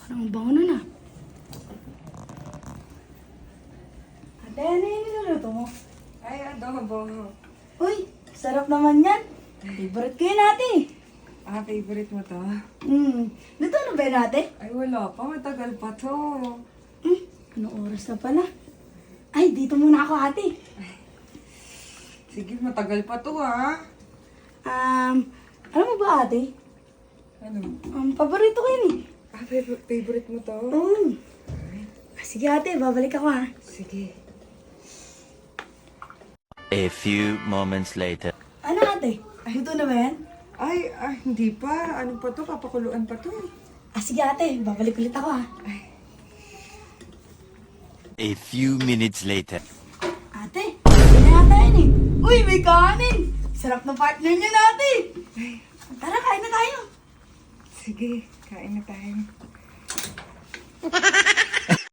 Parang ang bango na na. Ate, ano yung niluluto mo? Ay, adobo. Uy, sarap naman yan. Favorite ko yun ate. Ah, favorite mo to? Luto na ba yun ate? Ay, wala pa. Matagal pa to. Anong oras na pala? Ay, dito muna ako ate. Sige, matagal pa to ha. Alam mo ba ate? Ano? Paborito ko yun eh. Ah, favorite mo to? Sige ate, babalik ako ha. Sige. A few moments later. Ano ate? Luto na ba yan? Ay, hindi pa. Ano pa to? Papakuluan pa to. Sige ate, babalik ulit ako ha. A few minutes later. Ate, hindi na yata yun eh. Uy, may kanin! Sarap ng partner niya ate. Tara, kain na tayo. Sige, kain na tayo.